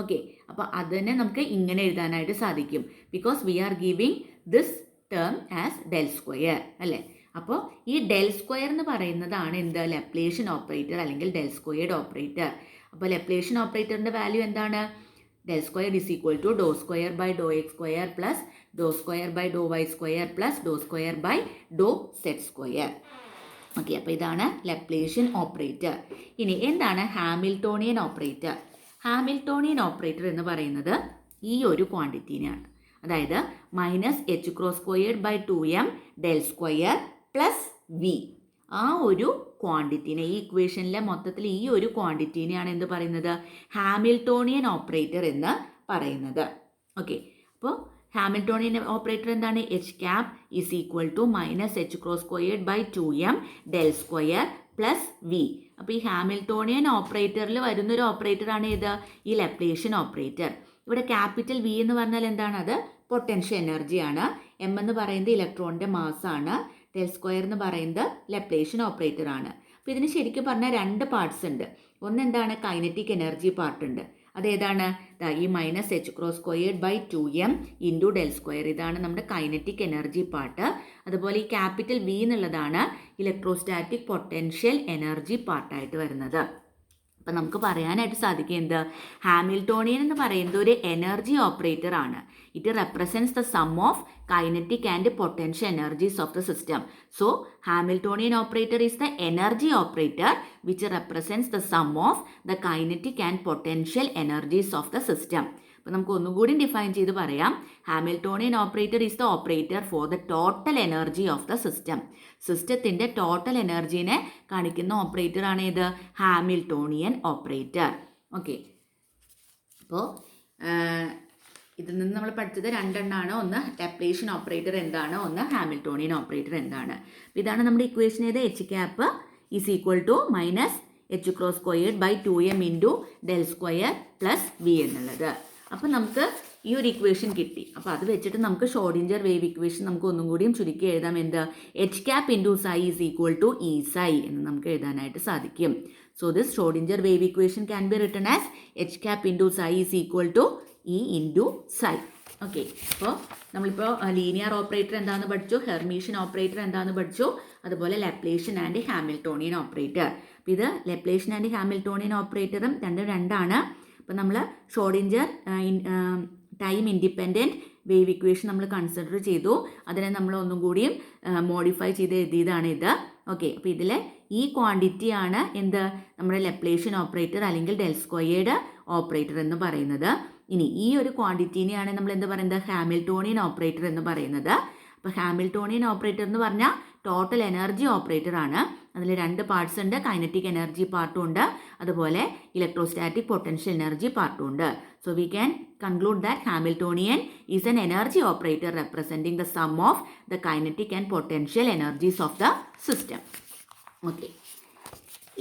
ഓക്കെ, അപ്പോൾ അതിനെ നമുക്ക് ഇങ്ങനെ എഴുതാനായിട്ട് സാധിക്കും, because we are giving this term as del square അല്ലേ. അപ്പോൾ ഈ ഡെൽ സ്ക്വയർ എന്ന് പറയുന്നതാണ് എന്ത്, ലെപ്ലേഷ്യൻ ഓപ്പറേറ്റർ അല്ലെങ്കിൽ ഡെൽ സ്ക്വയേർഡ് ഓപ്പറേറ്റർ. അപ്പോൾ ലെപ്ലേഷ്യൻ ഓപ്പറേറ്ററിൻ്റെ വാല്യൂ എന്താണ്, del square is equal to doe square by Dr X square plus Dr square by Dr Y square plus Dr square by Dr Z square. Okay, അപ്പോൾ ഇതാണ് ലെപ്ലേഷ്യൻ operator. ഇനി എന്താണ് Hamiltonian operator? Hamiltonian operator എന്ന് പറയുന്നത് ഈ ഒരു ക്വാണ്ടിറ്റീനെയാണ്, അതായത് minus H cross squared by 2m del square plus v. ആ ഒരു ക്വാണ്ടിറ്റീനെ, ഈ ഇക്വേഷനിലെ മൊത്തത്തിൽ ഈ ഒരു ക്വാണ്ടിറ്റീനെയാണ് എന്ത് പറയുന്നത്, ഹാമിൽട്ടോണിയൻ ഓപ്പറേറ്റർ എന്ന് പറയുന്നത്. ഓക്കെ, അപ്പോൾ ഹാമിൽട്ടോണിയൻ ഓപ്പറേറ്റർ എന്താണ്, h cap is equal to minus H cross squared by 2m del square plus v. അപ്പോൾ ഈ ഹാമിൽട്ടോണിയൻ ഓപ്പറേറ്ററിൽ വരുന്നൊരു ഓപ്പറേറ്ററാണ് ഏത്, ഈ ലെപ്ലേഷ്യൻ ഓപ്പറേറ്റർ. ഇവിടെ ക്യാപിറ്റൽ വി എന്ന് പറഞ്ഞാൽ എന്താണ്, അത് പൊട്ടൻഷ്യൽ എനർജിയാണ്. എം എന്ന് പറയുന്നത് ഇലക്ട്രോണിൻ്റെ മാസ്സാണ്. ഡെൽ സ്ക്വയർ എന്ന് പറയുന്നത് ലെപ്ലേഷ്യൻ ഓപ്പറേറ്റർ ആണ്. അപ്പോൾ ഇതിന് ശരിക്കും പറഞ്ഞാൽ രണ്ട് പാർട്സ് ഉണ്ട്. ഒന്നെന്താണ്, കൈനറ്റിക് എനർജി പാർട്ട് ഉണ്ട്. അതേതാണ്, ഈ minus H cross squared by 2m into del square, ഇതാണ് നമ്മുടെ കൈനറ്റിക് എനർജി പാർട്ട്. അതുപോലെ ഈ ക്യാപിറ്റൽ വി എന്നുള്ളതാണ് ഇലക്ട്രോസ്റ്റാറ്റിക് പൊട്ടൻഷ്യൽ എനർജി പാർട്ടായിട്ട് വരുന്നത്. അപ്പം നമുക്ക് പറയാനായിട്ട് സാധിക്കും എന്ത്, ഹാമിൽട്ടോണിയൻ എന്ന് പറയുന്നത് ഒരു എനർജി ഓപ്പറേറ്റർ ആണ്. It represents the sum of kinetic and potential energies of the system. So Hamiltonian operator is the energy operator which represents the sum of the kinetic and potential energies of the system. അപ്പോൾ നമുക്ക് ഒന്നുകൂടി define ചെയ്ത് പറയാം. Hamiltonian operator is the operator for the total energy of the system. സിസ്റ്റത്തിൻ്റെ total എനർജീനെ കാണിക്കുന്ന operator ആണ് ഏത്, Hamiltonian operator. Okay, അപ്പോൾ ഇതിൽ നിന്ന് നമ്മൾ പഠിച്ചത് രണ്ടെണ്ണമാണ്. ഒന്ന് ലെപ്ലേഷ്യൻ ഓപ്പറേറ്റർ എന്താണ്, ഒന്ന് ഹാമിൽട്ടോണിയൻ ഓപ്പറേറ്റർ എന്താണ്. ഇതാണ് നമ്മുടെ ഇക്വേഷൻ ഏത്, h cap is equal to minus H cross squared by 2m into del square plus v എന്നുള്ളത്. അപ്പോൾ നമുക്ക് ഈ ഒരു ഇക്വേഷൻ കിട്ടി. അപ്പോൾ അത് വെച്ചിട്ട് നമുക്ക് ഷ്രോഡിഞ്ചർ വേവ് ഇക്വേഷൻ നമുക്ക് ഒന്നും കൂടിയും ചുരുക്കി എഴുതാം. എന്ത്, H cap into psi is equal to E psi എന്ന് നമുക്ക് എഴുതാനായിട്ട് സാധിക്കും. So this Schrodinger wave equation can be written as H cap into psi is equal to E into psi. Okay, അപ്പോൾ നമ്മളിപ്പോൾ ലീനിയർ ഓപ്പറേറ്റർ എന്താണെന്ന് പഠിച്ചു, Hermitian operator എന്താണെന്ന് പഠിച്ചു, അതുപോലെ ലെപ്ലേഷ്യൻ ആൻഡ് ഹാമിൽട്ടോണിയൻ ഓപ്പറേറ്റർ. അപ്പോൾ ഇത് ലെപ്ലേഷ്യൻ ആൻഡ് ഹാമിൽട്ടോണിയൻ ഓപ്പറേറ്ററും രണ്ടാണ്. അപ്പോൾ നമ്മൾ Schrödinger time independent wave equation നമ്മൾ കൺസിഡർ ചെയ്തു. അതിനെ നമ്മൾ ഒന്നും കൂടിയും മോഡിഫൈ ചെയ്ത് എഴുതിയതാണ് ഇത്. ഓക്കെ, അപ്പോൾ ഇതിൽ ഈ ക്വാണ്ടിറ്റിയാണ് എന്ത് നമ്മുടെ ലെപ്ലേഷ്യൻ ഓപ്പറേറ്റർ അല്ലെങ്കിൽ ഡെൽ സ്ക്വയേർഡ് ഓപ്പറേറ്റർ എന്ന് പറയുന്നത്. ഇനി ഈ ഒരു ക്വാണ്ടിറ്റീനെയാണ് നമ്മൾ എന്ത് പറയുന്നത് ഹാമിൽട്ടോണിയൻ ഓപ്പറേറ്റർ എന്ന് പറയുന്നത്. അപ്പോൾ ഹാമിൽട്ടോണിയൻ ഓപ്പറേറ്റർ എന്ന് പറഞ്ഞാൽ ടോട്ടൽ എനർജി ഓപ്പറേറ്റർ ആണ്. അതിൽ രണ്ട് പാർട്സ് ഉണ്ട്, കൈനറ്റിക് എനർജി പാർട്ടും ഉണ്ട്, അതുപോലെ ഇലക്ട്രോസ്റ്റാറ്റിക് പൊട്ടൻഷ്യൽ എനർജി പാർട്ടും ഉണ്ട്. So we can conclude that Hamiltonian is an energy operator representing the sum of the kinetic and potential energies of the system. Okay,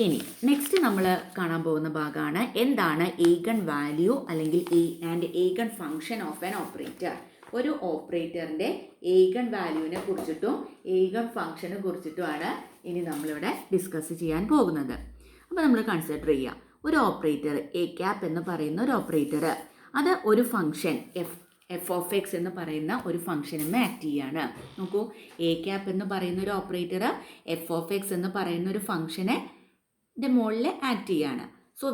ഇനി നെക്സ്റ്റ് നമ്മൾ കാണാൻ പോകുന്ന ഭാഗമാണ് എന്താണ് ഈഗൺ വാല്യൂ അല്ലെങ്കിൽ eigen function of an operator. ഒരു ഓപ്പറേറ്ററിൻ്റെ eigen വാല്യൂവിനെ കുറിച്ചിട്ടും eigen ഫംഗ്ഷനെ കുറിച്ചിട്ടുമാണ് ഇനി നമ്മളിവിടെ ഡിസ്കസ് ചെയ്യാൻ പോകുന്നത്. അപ്പോൾ നമ്മൾ കൺസിഡർ ചെയ്യാം ഒരു ഓപ്പറേറ്റർ എ ക്യാപ്പ് എന്ന് പറയുന്ന ഒരു ഓപ്പറേറ്റർ, അത് ഒരു ഫംഗ്ഷൻ എഫ് ഓഫ് എക്സ് എന്ന് പറയുന്ന ഒരു ഫംഗ്ഷനുമേ ആക്ട് ചെയ്യാണ്. നോക്കൂ, എ ക്യാപ്പ് എന്ന് പറയുന്ന ഒരു ഓപ്പറേറ്റർ എഫ് ഓഫ് എക്സ് എന്ന് പറയുന്ന ഒരു ഫംഗ്ഷനെ മുകളിൽ ആക്ട് ചെയ്യാണ്. So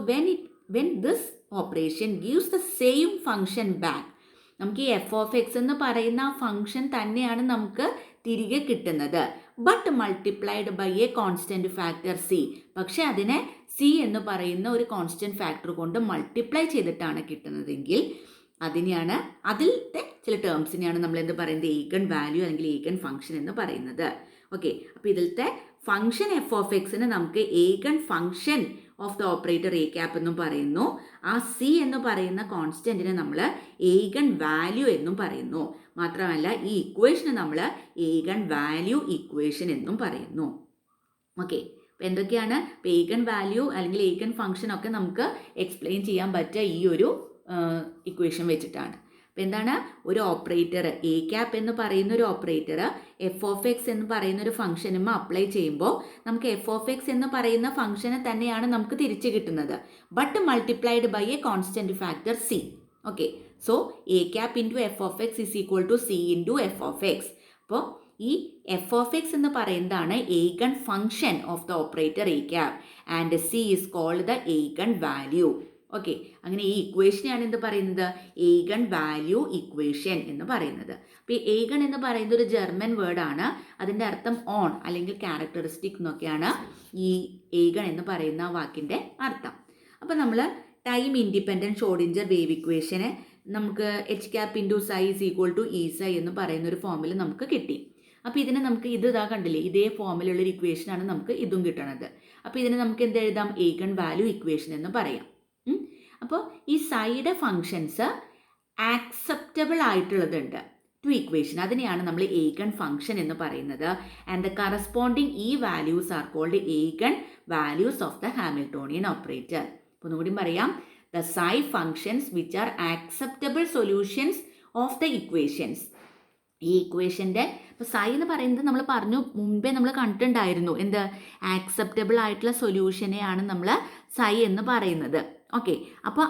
when this operation gives the same function back, നമുക്ക് ഈ എഫ് ഓഫ് എക്സ് എന്ന് പറയുന്ന ആ ഫംഗ്ഷൻ തന്നെയാണ് നമുക്ക് തിരികെ കിട്ടുന്നത്. But multiplied by a constant factor c, പക്ഷെ അതിനെ സി എന്ന് പറയുന്ന ഒരു കോൺസ്റ്റൻറ്റ് ഫാക്ടർ കൊണ്ട് മൾട്ടിപ്ലൈ ചെയ്തിട്ടാണ് കിട്ടുന്നതെങ്കിൽ അതിനെയാണ്, അതിലത്തെ ചില ടേംസിനെയാണ് നമ്മൾ എന്ത് പറയുന്നത് ഈഗൺ വാല്യൂ അല്ലെങ്കിൽ ഈഗൺ ഫംഗ്ഷൻ എന്ന് പറയുന്നത്. ഓക്കെ, അപ്പോൾ ഇതിലത്തെ ഫംഗ്ഷൻ എഫ് ഓഫ് എക്സിന് നമുക്ക് eigen function of the operator a cap എന്നും പറയുന്നു. ആ സി എന്ന് പറയുന്ന കോൺസ്റ്റൻറ്റിനെ നമ്മൾ ഈഗൺ വാല്യൂ എന്നും പറയുന്നു. മാത്രമല്ല ഈ ഇക്വേഷന് നമ്മൾ ഈഗൺ വാല്യൂ ഇക്വേഷൻ എന്നും പറയുന്നു. ഓക്കെ, അപ്പോൾ എന്തൊക്കെയാണ് ഈഗൺ വാല്യൂ അല്ലെങ്കിൽ ഈഗൺ ഫംഗ്ഷൻ ഒക്കെ നമുക്ക് എക്സ്പ്ലെയിൻ ചെയ്യാൻ പറ്റുക ഈ ഒരു ഇക്വേഷൻ വെച്ചിട്ടാണ്. അപ്പോൾ എന്താണ് ഒരു ഓപ്പറേറ്റർ എ ക്യാപ്പ് എന്ന് പറയുന്ന ഒരു ഓപ്പറേറ്റർ എഫ് ഓഫ് എക്സ് എന്ന് പറയുന്ന ഒരു ഫംഗ്ഷനും അപ്ലൈ ചെയ്യുമ്പോൾ നമുക്ക് എഫ് ഓഫ് എക്സ് എന്ന് പറയുന്ന ഫംഗ്ഷനെ തന്നെയാണ് നമുക്ക് തിരിച്ചു കിട്ടുന്നത്. But multiplied by a constant factor c. Okay, so a cap into f of x is equal to c into f of x. അപ്പോൾ ഈ എഫ് ഓഫ് എക്സ് എന്ന് പറയുന്നതാണ് eigen function of the operator a cap and c is called the eigen value. Okay, അങ്ങനെ ഈ ഇക്വേഷനെയാണ് എന്ത് പറയുന്നത് eigen value equation എന്ന് പറയുന്നത്. അപ്പോൾ ഈ ഈഗൺ എന്ന് പറയുന്നത് ഒരു ജർമ്മൻ വേർഡാണ്. അതിൻ്റെ അർത്ഥം ഓൺ അല്ലെങ്കിൽ ക്യാരക്ടറിസ്റ്റിക് എന്നൊക്കെയാണ് ഈ ഈഗൺ എന്ന് പറയുന്ന വാക്കിൻ്റെ അർത്ഥം. അപ്പോൾ നമ്മൾ ടൈം ഇൻഡിപെൻഡൻറ്റ് ഷ്രോഡിഞ്ചർ വേവ് ഇക്വേഷനെ നമുക്ക് H cap into psi is equal to E psi എന്ന് പറയുന്ന ഒരു ഫോമിൽ നമുക്ക് കിട്ടി. അപ്പോൾ ഇതിനെ നമുക്ക് ഇതാ കണ്ടില്ലേ, ഇതേ ഫോമിലുള്ളൊരു ഇക്വേഷനാണ് നമുക്ക് ഇതും കിട്ടണത്. അപ്പോൾ ഇതിനെ നമുക്ക് എന്ത് എഴുതാം ഈഗൺ വാല്യൂ ഇക്വേഷൻ എന്ന് പറയാം. അപ്പോൾ ഈ സൈഡ് ഫങ്ഷൻസ് ആക്സെപ്റ്റബിൾ ആയിട്ടുള്ളതുണ്ട് ടു ഇക്വേഷൻ, അതിനെയാണ് നമ്മൾ ഈഗൺ ഫംഗ്ഷൻ എന്ന് പറയുന്നത്. ആൻഡ് ദ കറസ്പോണ്ടിങ് ഈ values are called eigen values of the Hamiltonian operator. അപ്പോൾ ഒന്നുകൂടി പറയാം, the psi functions which are acceptable solutions of the equations. ഈ ഇക്വേഷൻ്റെ ഇപ്പോൾ സൈ എന്ന് പറയുന്നത് നമ്മൾ പറഞ്ഞു മുൻപേ നമ്മൾ കണ്ടിട്ടുണ്ടായിരുന്നു, എന്ത് ആക്സെപ്റ്റബിൾ ആയിട്ടുള്ള സൊല്യൂഷനെയാണ് നമ്മൾ സൈ എന്ന് പറയുന്നത്. ഓക്കെ, അപ്പോൾ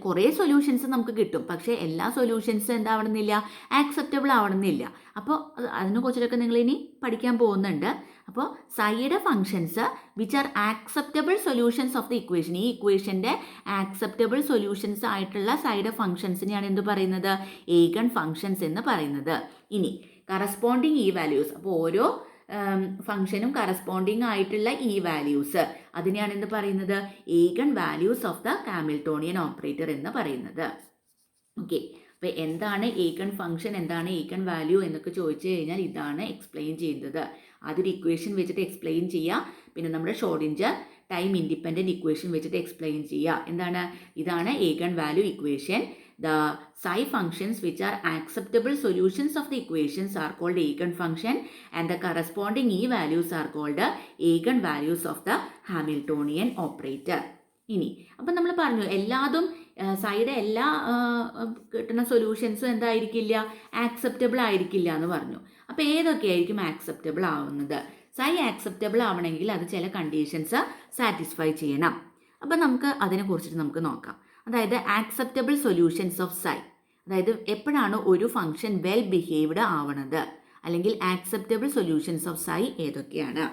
കുറേ സൊല്യൂഷൻസ് നമുക്ക് കിട്ടും, പക്ഷേ എല്ലാ സൊല്യൂഷൻസും എന്താവണമെന്നില്ല ആക്സെപ്റ്റബിൾ ആവണമെന്നില്ല. അപ്പോൾ അതിനെക്കുറിച്ചൊക്കെ നിങ്ങൾ ഇനി പഠിക്കാൻ പോകുന്നുണ്ട്. അപ്പോൾ side functions which are acceptable solutions of the equation, ഈ ഇക്വേഷൻ്റെ ആക്സെപ്റ്റബിൾ സൊല്യൂഷൻസ് ആയിട്ടുള്ള സൈഡ് ഫങ്ഷൻസിനെയാണ് എന്ത് പറയുന്നത് ഈഗൺ ഫങ്ഷൻസ് എന്ന് പറയുന്നത്. ഇനി കറസ്പോണ്ടിങ് ഈ വാല്യൂസ്, അപ്പോൾ ഓരോ ഫംഗ്ഷനും കറസ്പോണ്ടിങ് ആയിട്ടുള്ള ഈ വാല്യൂസ് അതിനെയാണ് എന്ത് പറയുന്നത് eigen values of the Hamiltonian operator എന്ന് പറയുന്നത്. ഓക്കെ, അപ്പോൾ എന്താണ് ഈഗൺ ഫംഗ്ഷൻ, എന്താണ് ഈഗൺ വാല്യൂ എന്നൊക്കെ ചോദിച്ചു കഴിഞ്ഞാൽ ഇതാണ് എക്സ്പ്ലെയിൻ ചെയ്യുന്നത്. അതൊരു ഇക്വേഷൻ വെച്ചിട്ട് എക്സ്പ്ലെയിൻ ചെയ്യുക, പിന്നെ നമ്മുടെ ഷ്രോഡിഞ്ചർ ടൈം ഇൻഡിപെൻഡൻറ്റ് ഇക്വേഷൻ വെച്ചിട്ട് എക്സ്പ്ലെയിൻ ചെയ്യുക. എന്താണ് ഇതാണ് eigen value equation. The psi functions which are acceptable solutions of the equations are called eigenfunction and the corresponding e values are called eigenvalues of the Hamiltonian operator. ഇനി അപ്പം നമ്മൾ പറഞ്ഞു എല്ലാതും side എല്ലാ കിട്ടുന്ന സൊല്യൂഷൻസും എന്തായിരിക്കില്ല ആക്സെപ്റ്റബിൾ ആയിരിക്കില്ല എന്ന് പറഞ്ഞു. അപ്പോൾ ഏതൊക്കെയായിരിക്കും ആക്സെപ്റ്റബിൾ ആവുന്നത്? സൈ ആക്സെപ്റ്റബിൾ ആവണമെങ്കിൽ അത് ചില കണ്ടീഷൻസ് സാറ്റിസ്ഫൈ ചെയ്യണം. അപ്പം നമുക്ക് അതിനെക്കുറിച്ചിട്ട് നമുക്ക് നോക്കാം. അതായത് ആക്സെപ്റ്റബിൾ സൊല്യൂഷൻസ് ഓഫ് സൈ, അതായത് എപ്പോഴാണ് ഒരു ഫംഗ്ഷൻ വെൽ ബിഹേവ്ഡ് ആവണത്, അല്ലെങ്കിൽ ആക്സെപ്റ്റബിൾ സൊല്യൂഷൻസ് ഓഫ് സൈ ഏതൊക്കെയാണ്?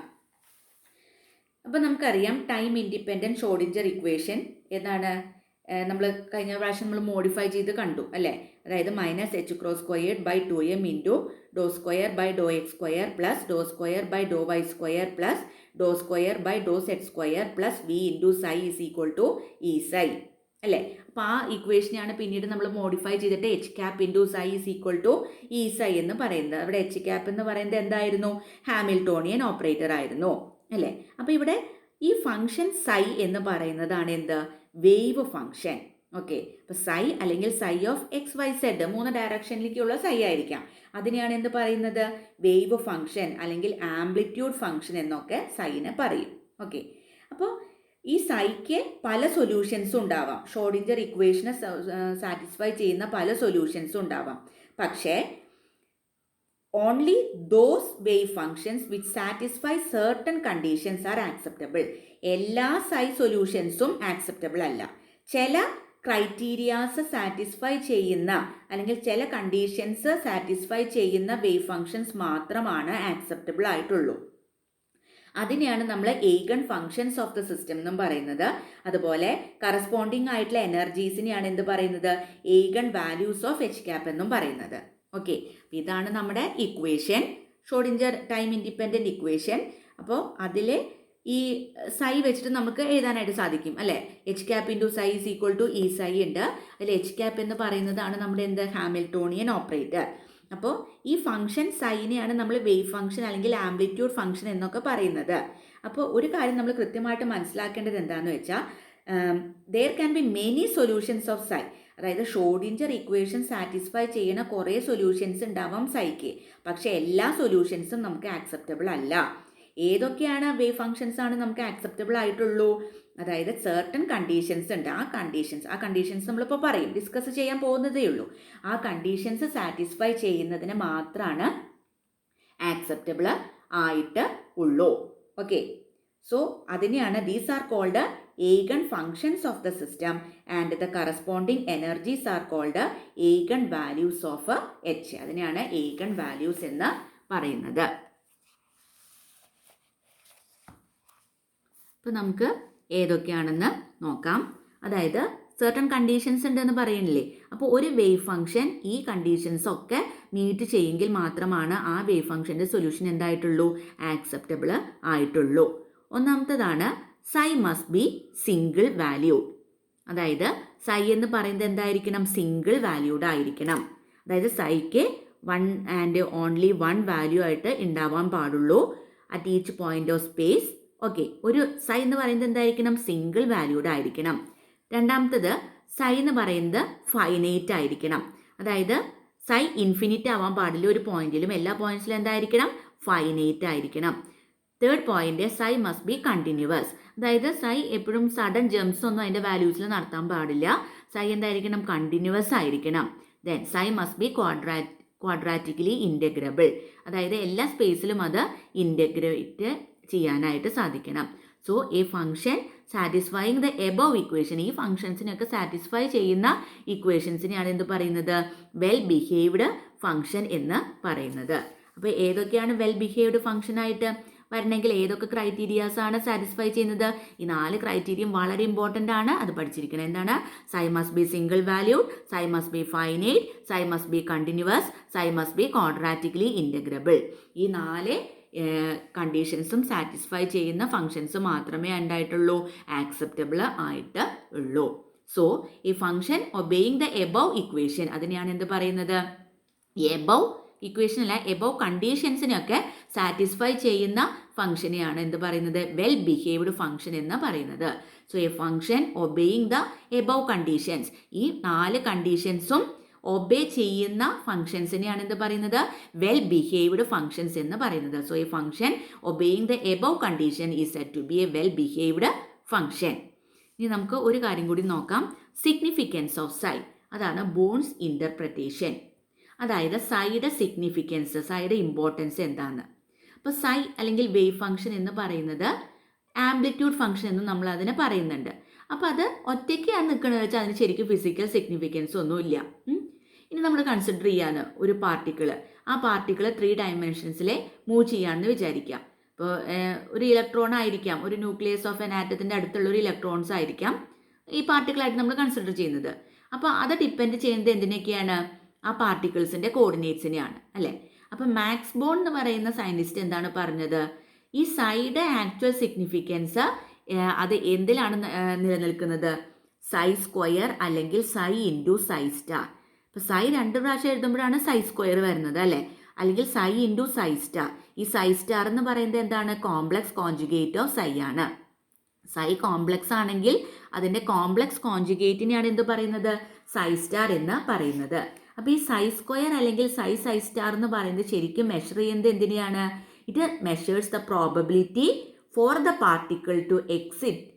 അപ്പോൾ നമുക്കറിയാം ടൈം ഇൻഡിപെൻഡൻറ്റ് ഷ്രോഡിഞ്ചർ ഇക്വേഷൻ ഏതാണ്, നമ്മൾ കഴിഞ്ഞ പ്രാവശ്യം നമ്മൾ മോഡിഫൈ ചെയ്ത് കണ്ടു അല്ലേ. അതായത് minus H cross squared by 2m into Dr square by Dr X square plus Dr square by Dr Y square plus Dr square by Dr Z square plus V into psi is equal to E psi അല്ലേ. അപ്പോൾ ആ ഇക്വേഷനെയാണ് പിന്നീട് നമ്മൾ modify ചെയ്തിട്ട് H cap into psi is equal to E psi എന്ന് പറയുന്നത്. അവിടെ എച്ച് ക്യാപ്പ് എന്ന് പറയുന്നത് എന്തായിരുന്നു? ഹാമിൽട്ടോണിയൻ ഓപ്പറേറ്റർ ആയിരുന്നു അല്ലേ. അപ്പോൾ ഇവിടെ ഈ ഫംഗ്ഷൻ സൈ എന്ന് പറയുന്നതാണ് എന്ത്? Wave function. ഓക്കെ, അപ്പോൾ സൈ അല്ലെങ്കിൽ psi of x Y z 3 ഡയറക്ഷനിലേക്കുള്ള സൈ ആയിരിക്കാം. അതിനെയാണ് എന്ത് പറയുന്നത്? വേവ് ഫംഗ്ഷൻ അല്ലെങ്കിൽ ആംപ്ലിറ്റ്യൂഡ് ഫംഗ്ഷൻ എന്നൊക്കെ സൈന് പറയും. ഓക്കെ, അപ്പോൾ ഈ സൈക്ക് പല സൊല്യൂഷൻസും ഉണ്ടാവാം. ഷ്രോഡിഞ്ചർ ഇക്വേഷനെ സാറ്റിസ്ഫൈ ചെയ്യുന്ന പല സൊല്യൂഷൻസും ഉണ്ടാവാം. പക്ഷേ only those wave functions which satisfy certain conditions are acceptable. എല്ലാ സൈ സൊല്യൂഷൻസും ആക്സെപ്റ്റബിൾ അല്ല. ചില ക്രൈറ്റീരിയാസ് സാറ്റിസ്ഫൈ ചെയ്യുന്ന അല്ലെങ്കിൽ ചില കണ്ടീഷൻസ് സാറ്റിസ്ഫൈ ചെയ്യുന്ന വേവ് ഫങ്ഷൻസ് മാത്രമാണ് ആക്സെപ്റ്റബിൾ ആയിട്ടുള്ളൂ. അതിനെയാണ് നമ്മൾ eigen functions of the system എന്നും പറയുന്നത്. അതുപോലെ കറസ്പോണ്ടിങ് ആയിട്ടുള്ള എനർജീസിനെയാണ് എന്ത് പറയുന്നത്? Eigen values of H cap എന്നും പറയുന്നത്. ഓക്കെ, ഇതാണ് നമ്മുടെ equation, Schrodinger time independent equation. അപ്പോൾ അതിൽ ഈ സൈ വെച്ചിട്ട് നമുക്ക് എഴുതാനായിട്ട് സാധിക്കും അല്ലേ. H cap into psi is equal to E psi ഉണ്ട്. അതിൽ എച്ച് ക്യാപ്പ് എന്ന് പറയുന്നതാണ് നമ്മുടെ എന്ത്? Hamiltonian operator. അപ്പോൾ ഈ ഫംഗ്ഷൻ സൈനെയാണ് നമ്മൾ വേവ് ഫംഗ്ഷൻ അല്ലെങ്കിൽ ആംപ്ലിറ്റ്യൂഡ് ഫംഗ്ഷൻ എന്നൊക്കെ പറയുന്നത്. അപ്പോൾ ഒരു കാര്യം നമ്മൾ കൃത്യമായിട്ട് മനസ്സിലാക്കേണ്ടത് എന്താണെന്ന് വെച്ചാൽ there can be many solutions of psi. അതായത് ഷ്രോഡിഞ്ചർ ഇക്വേഷൻ സാറ്റിസ്ഫൈ ചെയ്യുന്ന കുറേ സൊല്യൂഷൻസ് ഉണ്ടാവാം സൈക്ക്. പക്ഷേ എല്ലാ സൊല്യൂഷൻസും നമുക്ക് ആക്സെപ്റ്റബിൾ അല്ല. ഏതൊക്കെയാണ് വേവ് ഫങ്ഷൻസ് ആണ് നമുക്ക് ആക്സെപ്റ്റബിൾ ആയിട്ടുള്ളൂ? അതായത് certain കണ്ടീഷൻസ് ഉണ്ട്. ആ കണ്ടീഷൻസ് നമ്മളിപ്പോൾ പറയും, ഡിസ്കസ് ചെയ്യാൻ പോകുന്നതേ ഉള്ളൂ. ആ കണ്ടീഷൻസ് സാറ്റിസ്ഫൈ ചെയ്യുന്നതിന് മാത്രമാണ് ആക്സെപ്റ്റബിൾ ആയിട്ട് ഉള്ളൂ. ഓക്കെ, സോ അതിനെയാണ് these are called eigen functions of the system and the corresponding energies are called eigen values of H. അതിനെയാണ് eigen values എന്ന് പറയുന്നത്. അപ്പോൾ നമുക്ക് ഏതൊക്കെയാണെന്ന് നോക്കാം. അതായത് certain കണ്ടീഷൻസ് ഉണ്ടെന്ന് പറയുന്നില്ലേ. അപ്പോൾ ഒരു വേവ് ഫംഗ്ഷൻ ഈ കണ്ടീഷൻസ് ഒക്കെ മീറ്റ് ചെയ്യുമെങ്കിൽ മാത്രമാണ് ആ വേവ് ഫംഗ്ഷൻ്റെ സൊല്യൂഷൻ എന്തായിട്ടുള്ളൂ? ആക്സെപ്റ്റബിൾ ആയിട്ടുള്ളൂ. ഒന്നാമത്തേതാണ് സൈ മസ്റ്റ് ബി സിംഗിൾ വാല്യൂഡ്. അതായത് സൈ എന്ന് പറയുന്നത് എന്തായിരിക്കണം? സിംഗിൾ വാല്യൂഡ് ആയിരിക്കണം. അതായത് സൈക്ക് 1 ആൻഡ് ഓൺലി 1 വാല്യൂ ആയിട്ട് ഉണ്ടാവാൻ പാടുള്ളൂ at each point of space. Okay, ഒരു സൈ എന്ന് പറയുന്നത് എന്തായിരിക്കണം? സിംഗിൾ വാല്യൂഡ് ആയിരിക്കണം. രണ്ടാമത്തത് സൈ എന്ന് പറയുന്നത് ഫൈനൈറ്റ് ആയിരിക്കണം. അതായത് സൈ ഇൻഫിനിറ്റ് ആവാൻ പാടില്ല ഒരു പോയിന്റിലും. എല്ലാ പോയിന്റ്സിലും എന്തായിരിക്കണം? ഫൈനൈറ്റ് ആയിരിക്കണം. Third point psi must be continuous. അതായത് സൈ എപ്പോഴും സഡൻ ജംപ്സ് ഒന്നും അതിൻ്റെ വാല്യൂസിൽ നടത്താൻ പാടില്ല. സൈ എന്തായിരിക്കണം? കണ്ടിന്യൂവസ് ആയിരിക്കണം. Then psi must be quadratically integrable. അതായത് എല്ലാ സ്പേസിലും അത് ഇൻറ്റഗ്രേറ്റ് ചെയ്യാനായിട്ട് സാധിക്കണം. So a function satisfying the above equation, ഈ ഫംഗ്ഷൻസിനൊക്കെ സാറ്റിസ്ഫൈ ചെയ്യുന്ന ഇക്വേഷൻസിനെയാണ് എന്ത് പറയുന്നത്? വെൽ ബിഹേവ്ഡ് ഫംഗ്ഷൻ എന്ന് പറയുന്നത്. അപ്പോൾ ഏതൊക്കെയാണ് വെൽ ബിഹേവ്ഡ് ഫംഗ്ഷനായിട്ട് വരണമെങ്കിൽ ഏതൊക്കെ ക്രൈറ്റീരിയാസ് ആണ് സാറ്റിസ്ഫൈ ചെയ്യുന്നത്? ഈ 4 ക്രൈറ്റീരിയം വളരെ ഇമ്പോർട്ടൻ്റ് ആണ്. അത് പഠിച്ചിരിക്കണം. എന്താണ്? Psi must be single valued, psi must be finite, psi must be continuous, psi must be quadratically integrable. ഈ 4 കണ്ടീഷൻസും സാറ്റിസ്ഫൈ ചെയ്യുന്ന ഫംഗ്ഷൻസ് മാത്രമേ ഉണ്ടായിട്ടുള്ളൂ ആക്സെപ്റ്റബിൾ ആയിട്ട് ഉള്ളൂ. സോ ഈ function obeying the above equation, അതിനെയാണ് എന്ത് പറയുന്നത്? എബവ് ഇക്വേഷൻ അല്ല, എബവ് കണ്ടീഷൻസിനൊക്കെ സാറ്റിസ്ഫൈ ചെയ്യുന്ന ഫംഗ്ഷനെയാണ് എന്ത് പറയുന്നത്? വെൽ ബിഹേവ്ഡ് ഫംഗ്ഷൻ എന്ന് പറയുന്നത്. So a function obeying the above conditions, ഈ 4 കണ്ടീഷൻസും ഒബേ ചെയ്യുന്ന ഫംഗ്ഷൻസിനെയാണ് എന്ത് പറയുന്നത്? വെൽ ബിഹേവ്ഡ് ഫംഗ്ഷൻസ് എന്ന് പറയുന്നത്. So a function obeying the above condition is said to be a well behaved function. ഇനി നമുക്ക് ഒരു കാര്യം കൂടി നോക്കാം. സിഗ്നിഫിക്കൻസ് ഓഫ് സൈ, അതാണ് ബോൺസ് ഇൻ്റർപ്രിറ്റേഷൻ. അതായത് സൈയുടെ സിഗ്നിഫിക്കൻസ്, സൈയുടെ ഇമ്പോർട്ടൻസ് എന്താണ്? അപ്പോൾ സൈ അല്ലെങ്കിൽ വേവ് ഫംഗ്ഷൻ എന്ന് പറയുന്നത് ആംപ്ലിറ്റ്യൂഡ് ഫംഗ്ഷൻ എന്ന് നമ്മൾ അതിനെ പറയുന്നുണ്ട്. അപ്പോൾ അത് ഒറ്റയ്ക്കാണ് നിൽക്കുന്നത് വെച്ചാൽ അതിന് ശരിക്കും ഫിസിക്കൽ സിഗ്നിഫിക്കൻസ് ഒന്നുമില്ല. ഇനി നമ്മൾ കൺസിഡർ ചെയ്യാൻ ഒരു പാർട്ടിക്കിൾ, ആ പാർട്ടിക്കിൾ 3 ഡയമെൻഷൻസിൽ മൂവ് ചെയ്യാമെന്ന് വിചാരിക്കാം. ഇപ്പോൾ ഒരു ഇലക്ട്രോൺ ആയിരിക്കാം, ഒരു ന്യൂക്ലിയസ് ഓഫ് എൻ ആറ്റത്തിൻ്റെ അടുത്തുള്ള ഒരു ഇലക്ട്രോൺസ് ആയിരിക്കാം ഈ പാർട്ടിക്കിളായിട്ട് നമ്മൾ കൺസിഡർ ചെയ്യുന്നത്. അപ്പോൾ അത് ഡിപ്പെൻഡ് ചെയ്യുന്നത് എന്തിനൊക്കെയാണ്? ആ പാർട്ടിക്കിൾസിൻ്റെ കോർഡിനേറ്റ്സിനെയാണ് അല്ലേ. അപ്പം മാക്സ് ബോൺ എന്ന് പറയുന്ന സയൻറ്റിസ്റ്റ് എന്താണ് പറഞ്ഞത്? ഈ സൈയുടെ ആക്ച്വൽ സിഗ്നിഫിക്കൻസ് അത് എന്തിലാണ് നിലനിൽക്കുന്നത്? സൈ സ്ക്വയർ അല്ലെങ്കിൽ സൈ ഇൻറ്റു സൈ സ്റ്റാർ. അപ്പോൾ സൈ 2 പ്രാവശ്യം എഴുതുമ്പോഴാണ് സൈ സ്ക്വയർ വരുന്നത് അല്ലേ, അല്ലെങ്കിൽ സൈ ഇൻറ്റു സൈ സ്റ്റാർ. ഈ സൈ സ്റ്റാർ എന്ന് പറയുന്നത് എന്താണ്? കോംപ്ലക്സ് കോൺജുഗേറ്റ് ഓഫ് സൈ ആണ്. സൈ കോംപ്ലക്സ് ആണെങ്കിൽ അതിൻ്റെ കോംപ്ലക്സ് കോൺജുഗേറ്റിനെയാണ് എന്ത് പറയുന്നത്? സൈ സ്റ്റാർ എന്ന് പറയുന്നത്. അപ്പോൾ ഈ സൈ സ്ക്വയർ അല്ലെങ്കിൽ സൈ സ്റ്റാർ എന്ന് പറയുന്നത് ശരിക്കും മെഷർ ചെയ്യുന്നത് എന്തിനെയാണ്? It measures the probability for the particle to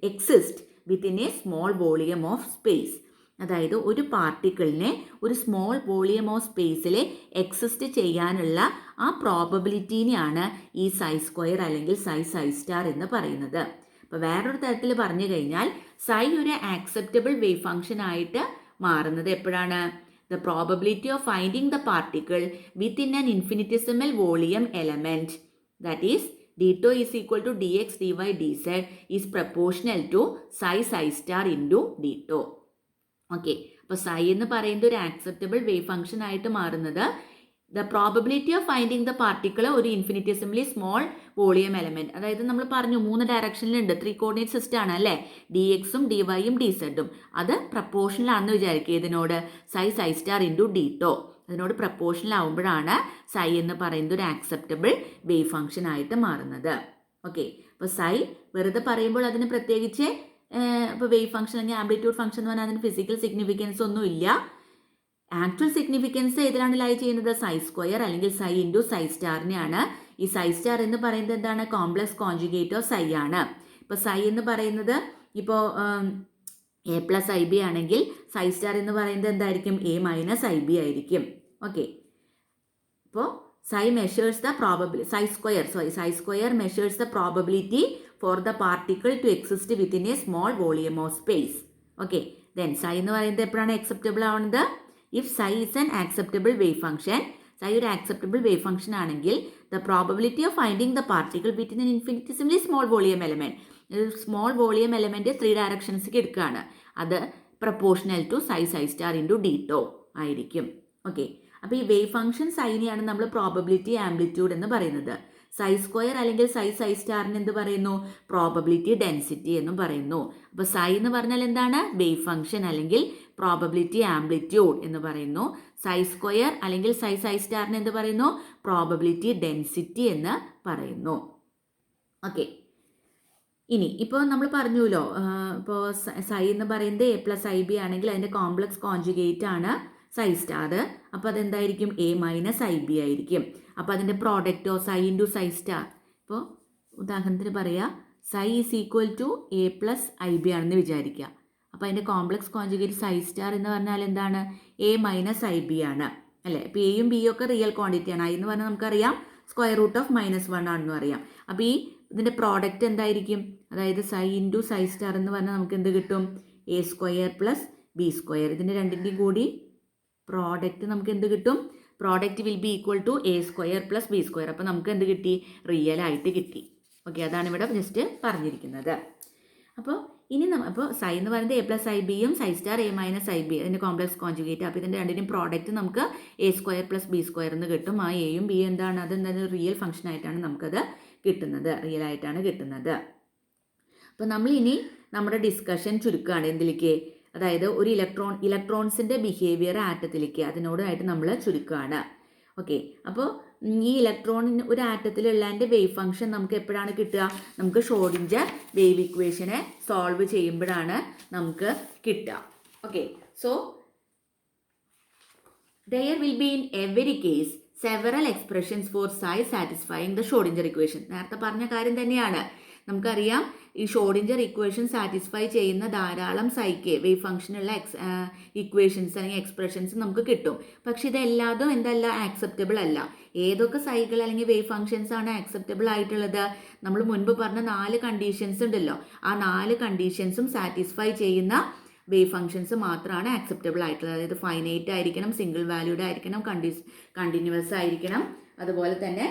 exist within a small volume of space. അതായത് ഒരു പാർട്ടിക്കിളിനെ ഒരു സ്മോൾ വോളിയം ഓഫ് സ്പേസിൽ എക്സിസ്റ്റ് ചെയ്യാനുള്ള ആ പ്രോബബിലിറ്റിനെയാണ് ഈ സൈ സ്ക്വയർ അല്ലെങ്കിൽ സൈ സ്റ്റാർ എന്ന് പറയുന്നത്. അപ്പോൾ വേറൊരു തരത്തിൽ പറഞ്ഞു കഴിഞ്ഞാൽ സൈ ഒരു ആക്സെപ്റ്റബിൾ വേവ് ഫംഗ്ഷൻ ആയിട്ട് മാറുന്നത് എപ്പോഴാണ്? The probability of finding the particle within an infinitesimal volume element, that is d2 is equal to dx dy dz, is proportional to psi star into d2. Okay, അപ്പോൾ സൈ എന്ന് പറയുന്നത് ഒരു acceptable wave function ആയിട്ട് മാറുന്നത് the probability of finding the particle ഒരു infinitesimally small volume element. അതായത് നമ്മൾ പറഞ്ഞു 3 ഡയറക്ഷനിലുണ്ട്, 3 കോർഡിനേറ്റ് സിസ്റ്റം ആണ് അല്ലേ. ഡി എക്സും ഡി വൈയും ഡി സെഡും അത് പ്രപ്പോർഷണൽ ആണെന്ന് വിചാരിക്കുക. ഇതിനോട് psi star into d tau അതിനോട് പ്രപ്പോർഷണൽ ആവുമ്പോഴാണ് സൈ എന്ന് പറയുന്നത് ഒരു ആക്സെപ്റ്റബിൾ വേവ് ഫംഗ്ഷൻ ആയിട്ട് മാറുന്നത്. ഓക്കെ, അപ്പോൾ സൈ വെറുതെ പറയുമ്പോൾ അതിന് പ്രത്യേകിച്ച് ഇപ്പോൾ വേവ് ഫംഗ്ഷൻ അല്ലെങ്കിൽ ആംപ്ലിറ്റ്യൂഡ് ഫംഗ്ഷൻ എന്ന് പറഞ്ഞാൽ അതിന് ഫിസിക്കൽ സിഗ്നിഫിക്കൻസ് ഒന്നും ഇല്ല. ആക്ച്വൽ സിഗ്നിഫിക്കൻസ് ഏതിലാണ് ലൈ ചെയ്യുന്നത്? സൈ സ്ക്വയർ അല്ലെങ്കിൽ സൈ ഇൻറ്റു സൈ സ്റ്റാറിനെയാണ്. ഈ സൈ സ്റ്റാർ എന്ന് പറയുന്നത് എന്താണ്? കോംപ്ലക്സ് കോൺജുഗേറ്റ് ഓഫ് സൈ ആണ്. ഇപ്പോൾ സൈ എന്ന് പറയുന്നത് ഇപ്പോൾ എ പ്ലസ് ഐ ബി ആണെങ്കിൽ സൈ സ്റ്റാർ എന്ന് പറയുന്നത് എന്തായിരിക്കും? എ മൈനസ് ഐ ബി ആയിരിക്കും. ഓക്കെ, അപ്പോൾ psi measures the psi square measures the probability for the particle to exist within a small volume of space. Okay, then psi എന്ന് പറയുന്നത് എപ്പോഴാണ് acceptable ആവുന്നത്? If psi is an acceptable wave function, psi ഒരു acceptable wave function ആണെങ്കിൽ the probability of finding the particle within an infinitesimally small volume element, small volume element 3 ഡയറക്ഷൻസിലേക്ക് എടുക്കുകയാണ്, അത് proportional to psi star into d tau ആയിരിക്കും. Okay, അപ്പോൾ ഈ wave function സൈനെയാണ് നമ്മൾ probability amplitude എന്ന് പറയുന്നത്. സൈ സ്ക്വയർ അല്ലെങ്കിൽ സൈ സ്റ്റാറിന് എന്ത് പറയുന്നു? പ്രോബബിലിറ്റി ഡെൻസിറ്റി എന്നും പറയുന്നു. അപ്പോൾ സൈ എന്ന് പറഞ്ഞാൽ എന്താണ്? വേവ് ഫംഗ്ഷൻ അല്ലെങ്കിൽ പ്രോബബിലിറ്റി ആംപ്ലിറ്റ്യൂഡ് എന്ന് പറയുന്നു. സൈ സ്ക്വയർ അല്ലെങ്കിൽ സൈ സ്റ്റാറിന് എന്ത് പറയുന്നു? പ്രോബബിലിറ്റി ഡെൻസിറ്റി എന്ന് പറയുന്നു. ഓക്കെ, ഇനി ഇപ്പോൾ നമ്മൾ പറഞ്ഞുല്ലോ, ഇപ്പോൾ സൈ എന്ന് പറയുന്നത് എ പ്ലസ് ഐ ബി ആണെങ്കിൽ അതിൻ്റെ കോംപ്ലക്സ് കോൺജുഗേറ്റ് ആണ് സൈ സ്റ്റാർ. അപ്പോൾ അതെന്തായിരിക്കും? എ മൈനസ് ഐ ബി ആയിരിക്കും. അപ്പോൾ അതിൻ്റെ പ്രോഡക്റ്റോ സൈ ഇൻറ്റു സൈ സ്റ്റാർ, ഇപ്പോൾ ഉദാഹരണത്തിന് പറയുക psi is equal to a plus I B ആണെന്ന് വിചാരിക്കുക. അപ്പോൾ അതിൻ്റെ കോംപ്ലക്സ് കോൺജുഗേറ്റ് സൈ സ്റ്റാർ എന്ന് പറഞ്ഞാൽ എന്താണ്? എ മൈനസ് ഐ ബി ആണ് അല്ലേ. അപ്പോൾ എയും ബിയും ഒക്കെ റിയൽ ക്വാണ്ടിറ്റി ആണ്. ഐ എന്ന് പറഞ്ഞാൽ നമുക്കറിയാം സ്ക്വയർ റൂട്ട് ഓഫ് -1 ആണെന്ന് അറിയാം. അപ്പോൾ ഈ ഇതിൻ്റെ പ്രോഡക്റ്റ് എന്തായിരിക്കും? അതായത് സൈ ഇൻറ്റു സൈ സ്റ്റാർ എന്ന് പറഞ്ഞാൽ നമുക്ക് എന്ത് കിട്ടും? A square plus b square. ഇതിൻ്റെ രണ്ടിൻ്റെയും കൂടി പ്രോഡക്റ്റ് നമുക്ക് എന്ത് കിട്ടും? Product will be equal to a square plus b square. അപ്പോൾ നമുക്ക് എന്ത് കിട്ടി? റിയൽ ആയിട്ട് കിട്ടി. ഓക്കെ, അതാണ് ഇവിടെ ജസ്റ്റ് പറഞ്ഞിരിക്കുന്നത്. അപ്പോൾ ഇനി അപ്പോൾ സൈ എന്ന് പറയുന്നത് എ പ്ലസ് ഐ ബിയും psi star a minus I b അതിൻ്റെ കോംപ്ലക്സ് കോൺജുഗേറ്റ്. അപ്പോൾ ഇതിൻ്റെ രണ്ടിൻ്റെയും പ്രോഡക്റ്റ് നമുക്ക് a square plus b square എന്ന് കിട്ടും. ആ എയും ബിയും എന്താണ്? അതെന്താണ്? റിയൽ ഫംഗ്ഷൻ ആയിട്ടാണ് നമുക്കത് കിട്ടുന്നത്, റിയൽ ആയിട്ടാണ് കിട്ടുന്നത്. അപ്പോൾ നമ്മൾ ഇനി നമ്മുടെ ഡിസ്കഷൻ ചുരുക്കുകയാണ് എന്തിലേക്ക്? അതായത് ഒരു ഇലക്ട്രോൺസിൻ്റെ ബിഹേവിയർ ആറ്റത്തിലേക്ക്, അതിനോടായിട്ട് നമ്മൾ ചുരുക്കുകയാണ്. ഓക്കെ, അപ്പോൾ ഈ ഇലക്ട്രോണിന് ഒരു ആറ്റത്തിലുള്ളതിൻ്റെ വേവ് ഫംഗ്ഷൻ നമുക്ക് എപ്പോഴാണ് കിട്ടുക? നമുക്ക് ഷ്രോഡിഞ്ചർ വേവ് ഇക്വേഷനെ സോൾവ് ചെയ്യുമ്പോഴാണ് നമുക്ക് കിട്ടുക. Okay, so there will be in every case several expressions for psi satisfying the Schrodinger equation. നേരത്തെ പറഞ്ഞ കാര്യം തന്നെയാണ്. നമുക്കറിയാം ഈ ഷ്രോഡിഞ്ചർ ഇക്വേഷൻ സാറ്റിസ്ഫൈ ചെയ്യുന്ന ധാരാളം സൈക്ക് വേവ് ഫംഗ്ഷനുള്ള ഇക്വേഷൻസ് അല്ലെങ്കിൽ എക്സ്പ്രഷൻസ് നമുക്ക് കിട്ടും. പക്ഷെ ഇതെല്ലാതും എന്തല്ല? ആക്സെപ്റ്റബിൾ അല്ല. ഏതൊക്കെ സൈക്കിൾ അല്ലെങ്കിൽ വേവ് ഫംഗ്ഷൻസ് ആണ് ആക്സെപ്റ്റബിൾ ആയിട്ടുള്ളത്? നമ്മൾ മുൻപ് പറഞ്ഞ 4 കണ്ടീഷൻസ് ഉണ്ടല്ലോ, ആ 4 കണ്ടീഷൻസും സാറ്റിസ്ഫൈ ചെയ്യുന്ന വേവ് ഫംഗ്ഷൻസ് മാത്രമാണ് ആക്സെപ്റ്റബിൾ ആയിട്ടുള്ളത്. അതായത് ഫൈനൈറ്റ് ആയിരിക്കണം, സിംഗിൾ വാല്യൂഡ് ആയിരിക്കണം, കണ്ടിന്യൂസ് ആയിരിക്കണം, അതുപോലെ തന്നെ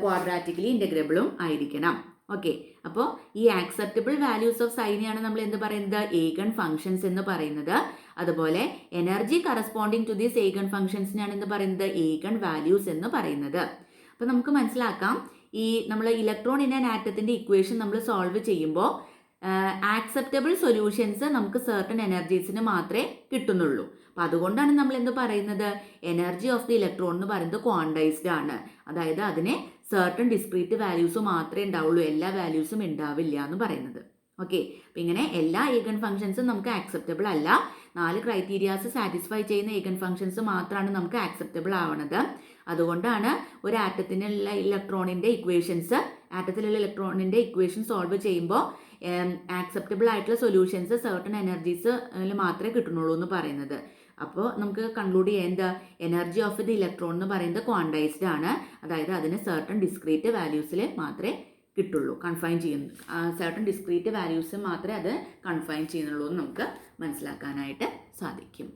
ക്വാഡ്രാറ്റിക്കലി ഇൻ്റഗ്രബിളും ആയിരിക്കണം. ഓക്കെ, അപ്പോൾ ഈ ആക്സെപ്റ്റബിൾ വാല്യൂസ് ഓഫ് സൈനെയാണ് നമ്മൾ എന്ത് പറയുന്നത്, ഏഗൺ ഫങ്ഷൻസ് എന്ന് പറയുന്നത്. അതുപോലെ energy corresponding to these eigen ഫങ്ഷൻസിനാണ് എന്ത് പറയുന്നത്, ഏഗൺ വാല്യൂസ് എന്ന് പറയുന്നത്. അപ്പോൾ നമുക്ക് മനസ്സിലാക്കാം, ഈ നമ്മൾ ഇലക്ട്രോൺ ഇൻ ആൻ ആറ്റത്തിൻ്റെ ഇക്വേഷൻ നമ്മൾ സോൾവ് ചെയ്യുമ്പോൾ ആക്സെപ്റ്റബിൾ സൊല്യൂഷൻസ് നമുക്ക് സർട്ടൺ എനർജീസിന് മാത്രമേ കിട്ടുന്നുള്ളൂ. അപ്പോൾ അതുകൊണ്ടാണ് നമ്മൾ എന്ത് പറയുന്നത്, എനർജി ഓഫ് ദി ഇലക്ട്രോൺ എന്ന് പറയുന്നത് ക്വാണ്ടൈസ്ഡ് ആണ്. അതായത് അതിന് സർട്ടൺ ഡിസ്ക്രീറ്റ് വാല്യൂസ് മാത്രമേ ഉണ്ടാവുള്ളൂ, എല്ലാ വാല്യൂസും ഉണ്ടാവില്ല എന്ന് പറയുന്നത്. ഓക്കെ, അപ്പം ഇങ്ങനെ എല്ലാ ഏഗൺ ഫംഗ്ഷൻസും നമുക്ക് ആക്സെപ്റ്റബിൾ അല്ല. 4 ക്രൈറ്റീരിയാസ് സാറ്റിസ്ഫൈ ചെയ്യുന്ന ഏഗൺ ഫംഗ്ഷൻസ് മാത്രമാണ് നമുക്ക് ആക്സെപ്റ്റബിൾ ആവണത്. അതുകൊണ്ടാണ് ഒരു ആറ്റത്തിലുള്ള ഇലക്ട്രോണിൻ്റെ ഇക്വേഷൻ സോൾവ് ചെയ്യുമ്പോൾ ആക്സെപ്റ്റബിൾ ആയിട്ടുള്ള സൊല്യൂഷൻസ് സർട്ടൺ എനർജീസിൽ മാത്രമേ കിട്ടുന്നുള്ളൂ എന്ന് പറയുന്നത്. അപ്പോൾ നമുക്ക് കൺക്ലൂഡ് ചെയ്യാൻ എന്താ, എനർജി ഓഫ് ദി ഇലക്ട്രോൺ എന്ന് പറയുന്നത് ക്വാണ്ടൈസ്ഡ് ആണ്. അതായത് അതിന് സർട്ടൺ ഡിസ്ക്രീറ്റ് വാല്യൂസിൽ മാത്രമേ കിട്ടുള്ളൂ, സർട്ടൺ ഡിസ്ക്രീറ്റ് വാല്യൂസ് മാത്രമേ അത് കൺഫൈൻ ചെയ്യുന്നുള്ളൂ എന്ന് നമുക്ക് മനസ്സിലാക്കാനായിട്ട് സാധിക്കും.